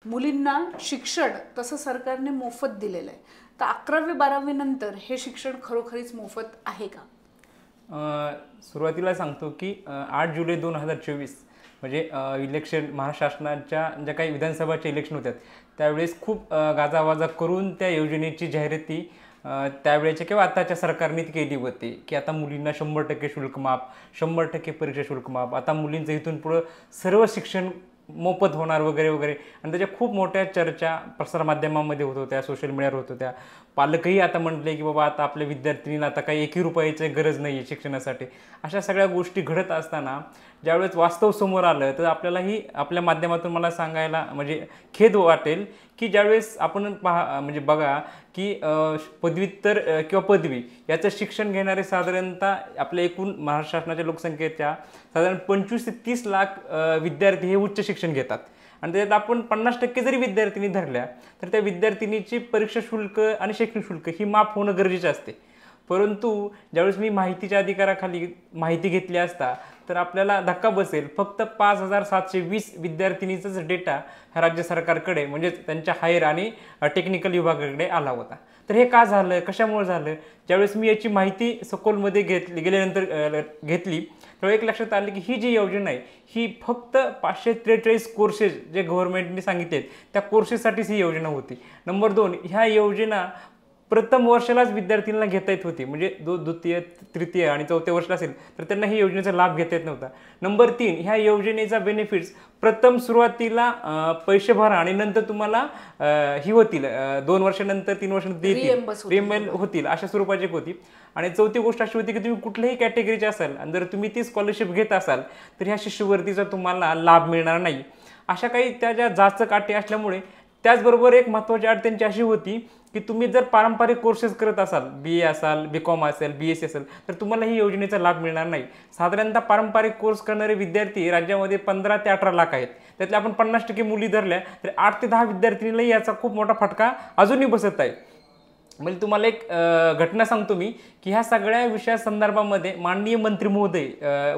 मुलींना शिक्षण तसं सरकारने मोफत दिलेलं आहे, तर 11वी-12वी नंतर हे शिक्षण खरोखरीच मोफत आहे का? सुरुवातीला सांगतो की 8 जुलै 2024 म्हणजे इलेक्शन महाराष्ट्र शासनाच्या ज्या काही विधानसभाच्या इलेक्शन होत्यात त्यावेळेस खूप गाजावाजा करून त्या योजनेची जाहिराती त्यावेळेच्या किंवा आताच्या सरकारने केली होती की आता मुलींना 100% शुल्क माफ, 100% परीक्षा शुल्क माफ, आता मुलींचं इथून पुढं सर्व शिक्षण मोफत होणार वगैरे वगैरे. आणि त्याच्या खूप मोठ्या चर्चा प्रसारमाध्यमांमध्ये होत होत्या, सोशल मीडियावर होत होत्या. पालकही आता म्हटले की बाबा आता आपल्या विद्यार्थिनीला आता काही 1 रुपयाची गरज नाही आहे शिक्षणासाठी. अशा सगळ्या गोष्टी घडत असताना ज्यावेळेस वास्तव समोर आलं तर आपल्यालाही आपल्या माध्यमातून मला सांगायला म्हणजे खेद वाटेल की ज्यावेळेस आपण म्हणजे बघा की पदव्युत्तर किंवा पदवी याचं शिक्षण घेणारे साधारणतः आपल्या एकूण महाराष्ट्र शासनाच्या लोकसंख्येच्या साधारण 25 ते 30 लाख विद्यार्थी हे उच्च शिक्षण घेतात. आणि त्याच्यात आपण 50% जरी विद्यार्थिनी धरल्या तर त्या विद्यार्थिनीची परीक्षा शुल्क आणि शैक्षणिक शुल्क ही माफ होणं गरजेचं असते. परंतु ज्यावेळेस मी माहितीच्या अधिकाराखाली माहिती घेतली असता तर आपल्याला धक्का बसेल, फक्त 5720 विद्यार्थिनीचाच डेटा ह्या राज्य सरकारकडे म्हणजेच त्यांच्या हायर आणि टेक्निकल विभागाकडे आला होता. तर हे का झालं, कशामुळे झालं? ज्यावेळेस मी याची माहिती सखोलमध्ये गेल्यानंतर घेतली तेव्हा एक लक्षात आलं की ही जी योजना आहे ही फक्त 543 कोर्सेस जे गव्हर्नमेंटने सांगितलेत त्या कोर्सेससाठीच ही योजना होती. नंबर 2, ह्या योजना प्रथम वर्षालाच विद्यार्थ्यांना घेता येत होती, म्हणजे द्वितीय, तृतीय आणि चौथ्या वर्षाला असेल तर त्यांना ही योजनेचा लाभ घेता येत नव्हता. नंबर 3, ह्या योजनेचा बेनिफिट्स प्रथम सुरुवातीला पैसे भरा आणि नंतर तुम्हाला ही होतील 2 वर्षानंतर 3 वर्षानंतर रिएम्बर्स होतील अशा स्वरूपाची होती. आणि चौथी गोष्ट अशी होती की तुम्ही कुठल्याही कॅटेगरीचे असाल आणि जर तुम्ही ती स्कॉलरशिप घेत असाल तर ह्या शिष्यवृत्तीचा तुम्हाला लाभ मिळणार नाही. अशा काही त्या ज्या जास्त अटी असल्यामुळे त्याचबरोबर एक महत्त्वाची अट त्यांची अशी होती की तुम्ही जर पारंपरिक कोर्सेस करत असाल, BA असाल, BCom असेल, BSc असेल तर तुम्हाला ही योजनेचा लाभ मिळणार नाही. साधारणतः पारंपरिक कोर्स करणारे विद्यार्थी राज्यामध्ये 15 ते 18 लाख आहेत. त्यातल्या आपण 50% मुली धरल्या तर 8 ते 10 विद्यार्थिनीलाही याचा खूप मोठा फटका अजूनही बसत आहे. म्हणजे तुम्हाला एक घटना सांगतो मी की ह्या सगळ्या विषयासंदर्भामध्ये माननीय मंत्री महोदय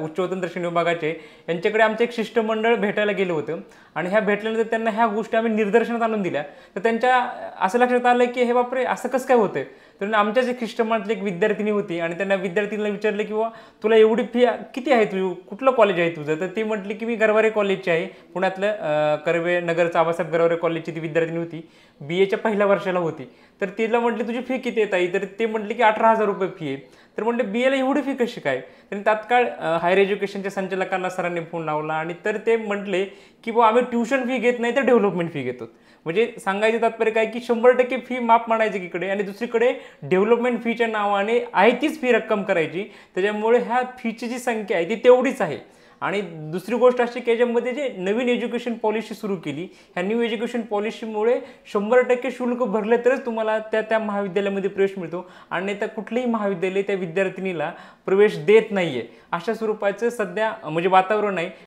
उच्च व तंत्र शिक्षण विभागाचे यांच्याकडे आमचं एक शिष्टमंडळ भेटायला गेलं होतं. आणि ह्या भेटल्यानंतर त्यांना ह्या गोष्टी आम्ही निदर्शनात आणून दिल्या. तर त्यांच्या असं लक्षात आलं की हे बापरे असं कसं काय होतंय. तर आमच्याच एक शिष्टमंडळातली एक विद्यार्थिनी होती आणि त्यांना विद्यार्थिनीला विचारलं की बाबा तुला एवढी फी किती आहे, तुझी कुठलं कॉलेज आहे तुझं? तर ती म्हटली की मी गरवारे कॉलेजची आहे, पुण्यातलं कर्वे नगरचं आबासाहेब गरवारे कॉलेजची ती विद्यार्थिनी होती, BAच्या पहिल्या वर्षाला होती. तर तिला म्हटली तुझी फी किती येत आहे? तर ते म्हटली की 18,000 रुपये फी आहे. तर म्हटले BAला एवढी फी कशी काय? त्यांनी तात्काळ हायर एज्युकेशनच्या संचालकांना सरांनी फोन लावला आणि तर ते म्हटले की बुवा आम्ही ट्युशन फी घेत नाही तर डेव्हलपमेंट फी घेतो. म्हणजे सांगायचं तात्पर्य काय की 100% फी माफ म्हणायची इकडे आणि दुसरीकडे डेव्हलपमेंट फीच्या नावाने आहे तीच फी रक्कम करायची. त्याच्यामुळे ह्या फीची जी संख्या आहे ती तेवढीच आहे. आणि दुसरी गोष्ट अशी की याच्यामध्ये जे नवीन एज्युकेशन पॉलिसी सुरू केली, ह्या न्यू एज्युकेशन पॉलिसीमुळे 100% शुल्क भरले तरच तुम्हाला त्या महाविद्यालयामध्ये प्रवेश मिळतो आणि नाही तर कुठलेही महाविद्यालय त्या विद्यार्थिनीला प्रवेश देत नाहीये. अशा स्वरूपाचं सध्या म्हणजे वातावरण आहे.